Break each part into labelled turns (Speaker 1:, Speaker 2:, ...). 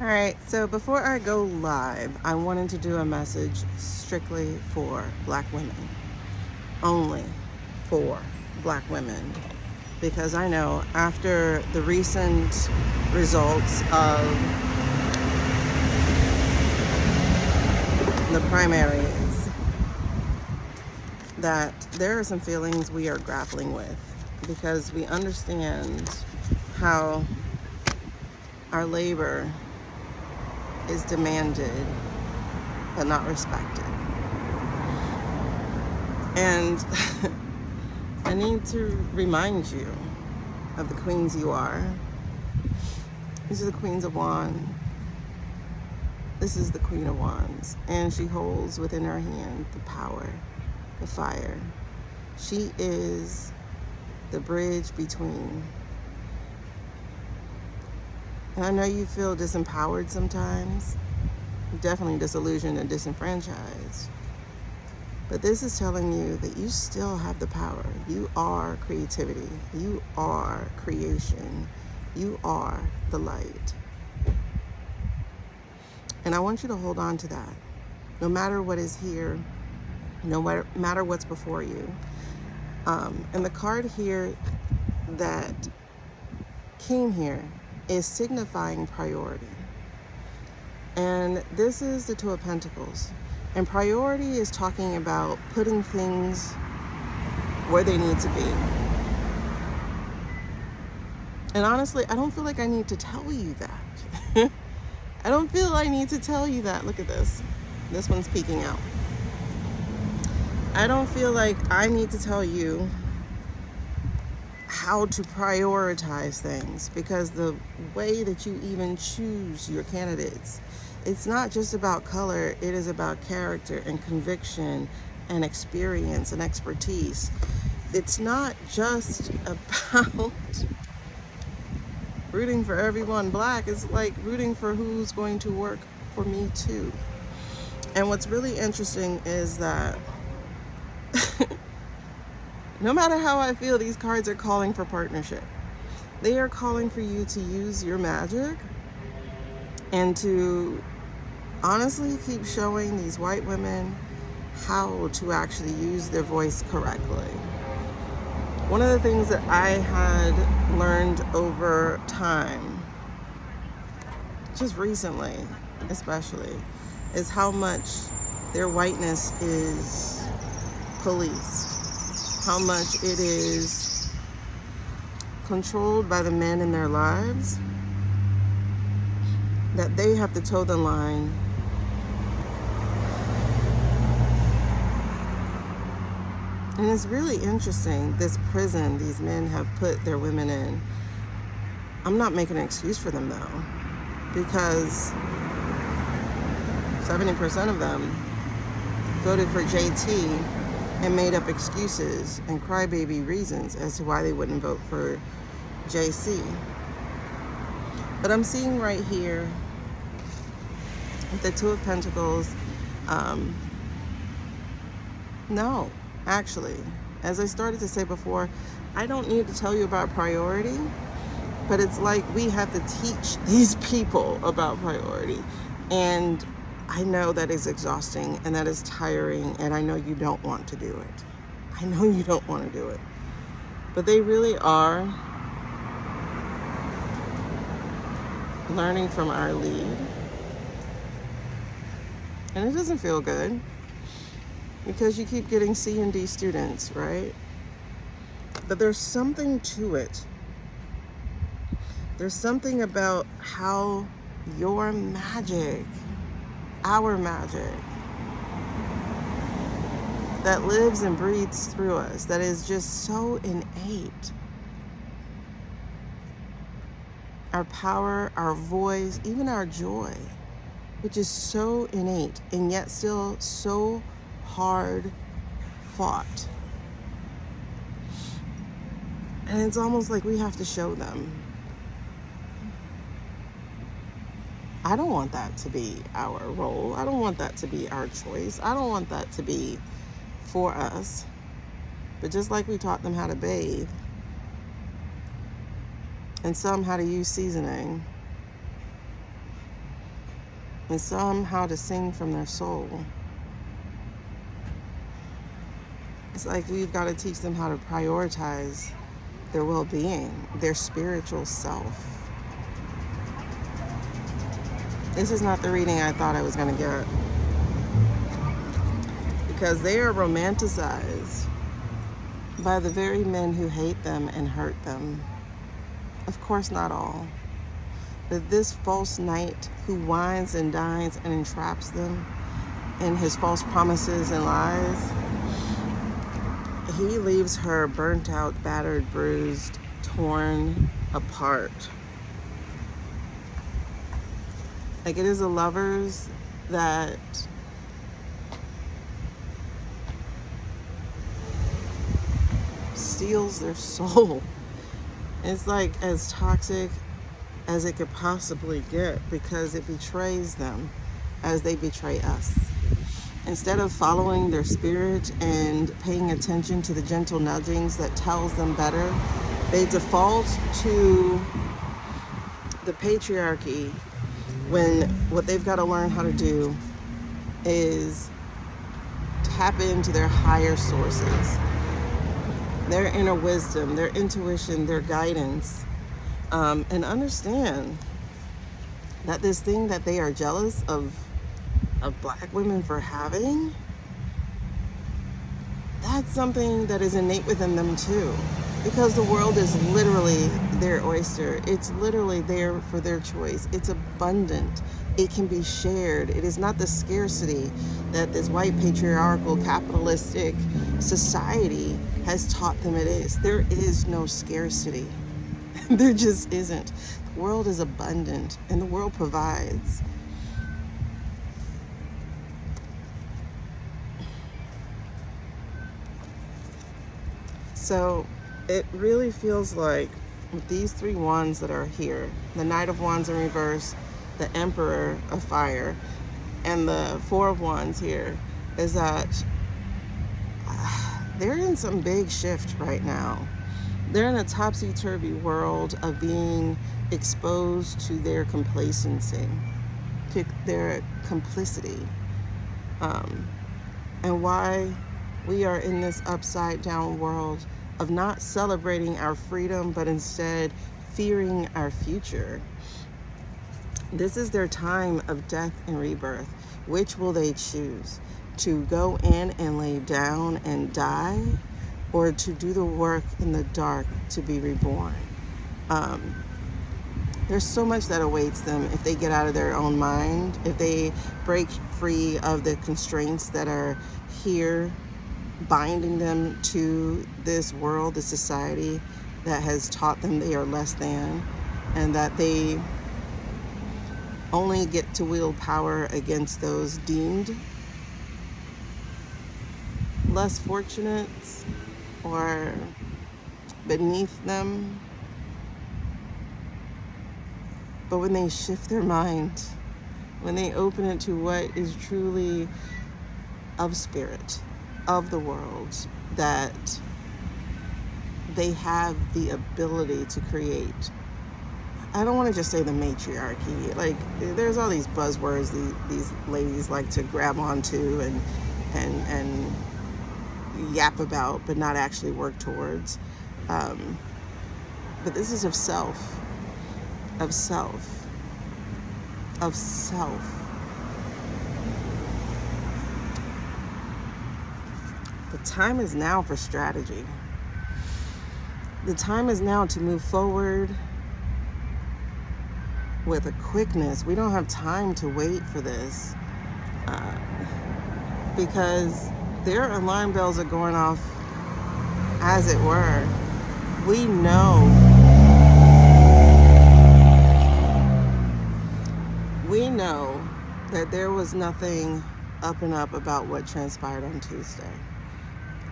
Speaker 1: All right, so before I go live, I wanted to do a message strictly for Black women, only for Black women, because I know after the recent results of the primaries that there are some feelings we are grappling with because we understand how our labor is demanded but not respected. And I need to remind you of the queens you are. These are the queens of wands. This is the Queen of Wands, and she holds within her hand the power, the fire. She is the bridge between. And I know you feel disempowered sometimes, definitely disillusioned and disenfranchised. But this is telling you that you still have the power. You are creativity. You are creation. You are the light. And I want you to hold on to that. No matter what is here, no matter what's before you. And the card here that came here is signifying priority. And this is the Two of Pentacles. And priority is talking about putting things where they need to be. And honestly, I don't feel like I need to tell you that. I don't feel I need to tell you that. Look at this. This one's peeking out. I don't feel like I need to tell you how to prioritize things, because the way that you even choose your candidates, it's not just about color, it is about character and conviction and experience and expertise. It's not just about rooting for everyone Black. It's like rooting for who's going to work for me too. And what's really interesting is that no matter how I feel, these cards are calling for partnership. They are calling for you to use your magic and to honestly keep showing these white women how to actually use their voice correctly. One of the things that I had learned over time, just recently especially, is how much their whiteness is policed, how much it is controlled by the men in their lives, that they have to toe the line. And it's really interesting, this prison these men have put their women in. I'm not making an excuse for them though, because 70% of them voted for JT and made up excuses and crybaby reasons as to why they wouldn't vote for JC. But I'm seeing right here the Two of Pentacles. No, actually, as I started to say before, I don't need to tell you about priority, but it's like we have to teach these people about priority. And I know that is exhausting and that is tiring, and I know you don't want to do it. I know you don't want to do it. But they really are learning from our lead. And it doesn't feel good, because you keep getting C and D students, right? But there's something to it. There's something about how your magic, our magic, that lives and breathes through us, that is just so innate. Our power, our voice, even our joy, which is so innate and yet still so hard fought. And it's almost like we have to show them. I don't want that to be our role. I don't want that to be our choice. I don't want that to be for us. But just like we taught them how to bathe, and some how to use seasoning, and somehow to sing from their soul. It's like we've got to teach them how to prioritize their well-being, their spiritual self. This is not the reading I thought I was going to get, because they are romanticized by the very men who hate them and hurt them. Of course, not all. But this false knight who wines and dines and entraps them in his false promises and lies, he leaves her burnt out, battered, bruised, torn apart. Like, it is the lovers that steals their soul. It's like as toxic as it could possibly get, because it betrays them as they betray us. Instead of following their spirit and paying attention to the gentle nudgings that tells them better, they default to the patriarchy, when what they've got to learn how to do is tap into their higher sources, their inner wisdom, their intuition, their guidance, and understand that this thing that they are jealous of Black women for having, that's something that is innate within them too, because the world is literally their oyster. It's literally there for their choice. It's abundant. It can be shared. It is not the scarcity that this white patriarchal capitalistic society has taught them it is. There is no scarcity. There just isn't. The world is abundant, and the world provides. So it really feels like with these 3 wands that are here, the Knight of Wands in reverse, the Emperor of Fire, and the 4 of Wands here, is that they're in some big shift right now. They're in a topsy-turvy world of being exposed to their complacency, to their complicity, and why we are in this upside-down world of not celebrating our freedom, but instead fearing our future. This is their time of death and rebirth. Which will they choose? To go in and lay down and die, or to do the work in the dark to be reborn? There's so much that awaits them if they get out of their own mind, if they break free of the constraints that are here binding them to this world, this society that has taught them they are less than, and that they only get to wield power against those deemed less fortunate or beneath them. But when they shift their mind, when they open it to what is truly of spirit, of the world, that they have the ability to create. I don't want to just say the matriarchy. Like, there's all these buzzwords these ladies like to grab onto and yap about, but not actually work towards. But this is of self. Of self. Of self. The time is now for strategy. The time is now to move forward with a quickness. We don't have time to wait for this, because their alarm bells are going off, as it were. We know that there was nothing up and up about what transpired on Tuesday.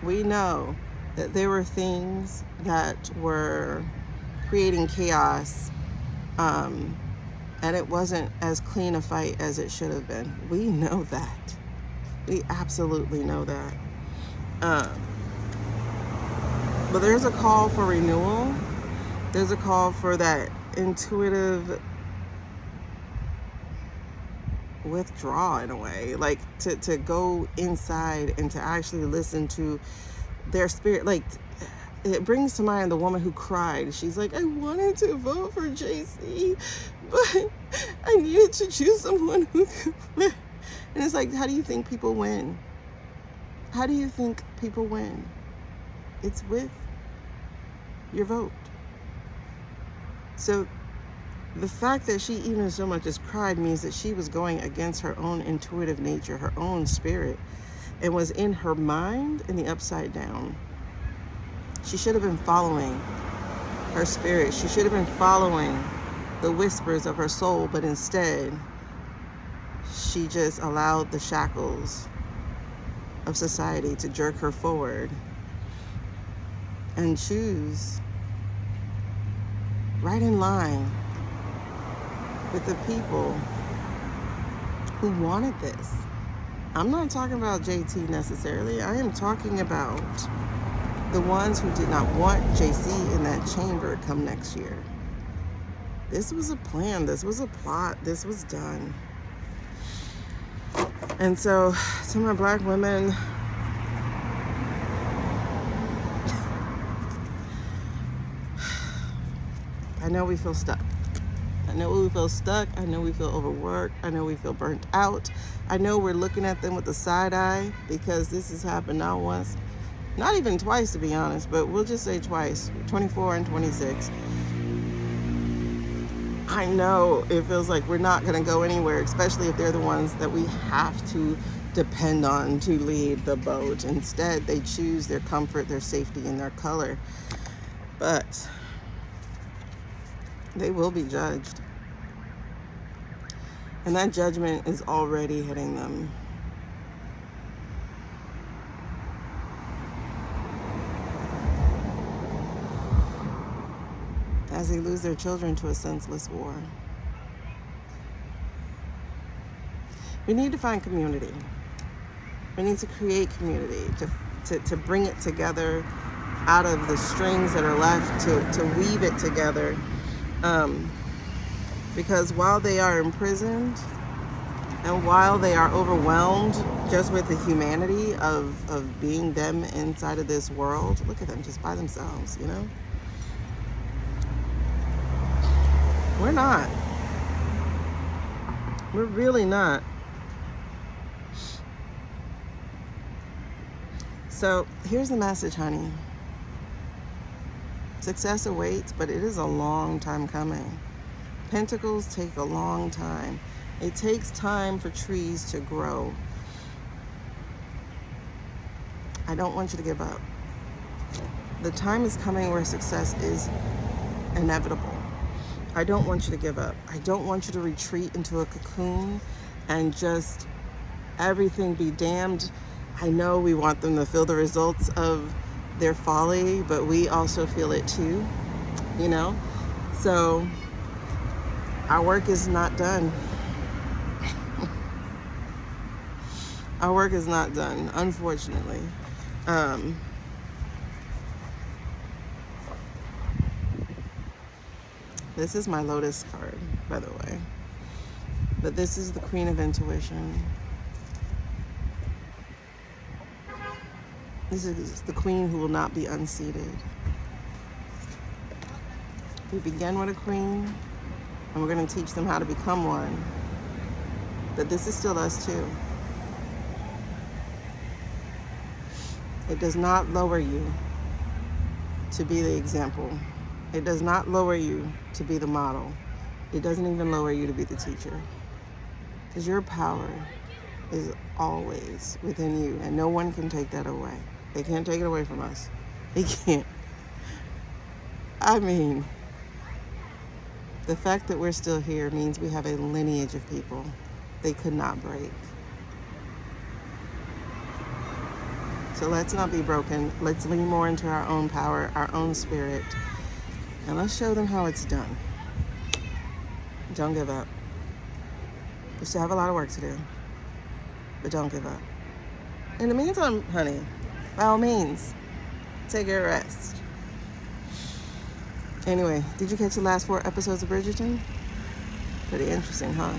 Speaker 1: We know that there were things that were creating chaos, and it wasn't as clean a fight as it should have been. We know that. We absolutely know that. But there's a call for renewal. There's a call for that intuitive withdraw in a way, like to go inside and to actually listen to their spirit. Like, it brings to mind the woman who cried. She's like, I wanted to vote for JC, but I needed to choose someone who could win. And it's like, how do you think people win? How do you think people win? It's with your vote. So the fact that she even so much as cried means that she was going against her own intuitive nature, her own spirit, and was in her mind in the upside down. She should have been following her spirit. She should have been following the whispers of her soul, but instead, she just allowed the shackles of society to jerk her forward and choose right in line with the people who wanted this. I'm not talking about JT necessarily. I am talking about the ones who did not want JC in that chamber come next year. This was a plan. This was a plot. This was done. And so, to my black women, I know we feel stuck. I know we feel stuck. I know we feel overworked. I know we feel burnt out. I know we're looking at them with a side eye because this has happened not once, not even twice, to be honest, but we'll just say twice, 24 and 26. I know it feels like we're not going to go anywhere, especially if they're the ones that we have to depend on to lead the boat. Instead, they choose their comfort, their safety, and their color. But they will be judged. And that judgment is already hitting them. As they lose their children to a senseless war. We need to find community. We need to create community, to bring it together out of the strings that are left, to weave it together. Because while they are imprisoned and while they are overwhelmed just with the humanity of being them inside of this world, look at them just by themselves, you know? We're not. We're really not. So here's the message, honey. Success awaits, but it is a long time coming. Pentacles take a long time. It takes time for trees to grow. I don't want you to give up. The time is coming where success is inevitable. I don't want you to give up. I don't want you to retreat into a cocoon and just everything be damned. I know we want them to feel the results of their folly, but we also feel it too, you know? So our work is not done. Our work is not done, unfortunately. This is my Lotus card, by the way. But this is the Queen of Intuition. This is the queen who will not be unseated. We begin with a queen, and we're going to teach them how to become one. But this is still us too. It does not lower you to be the example. It does not lower you to be the model. It doesn't even lower you to be the teacher. Because your power is always within you, and no one can take that away. They can't take it away from us. They can't. I mean, the fact that we're still here means we have a lineage of people they could not break. So let's not be broken. Let's lean more into our own power, our own spirit, and let's show them how it's done. Don't give up. You still have a lot of work to do, but don't give up. In the meantime, honey, by all means, take a rest. Anyway, did you catch the last 4 episodes of Bridgerton? Pretty interesting, huh?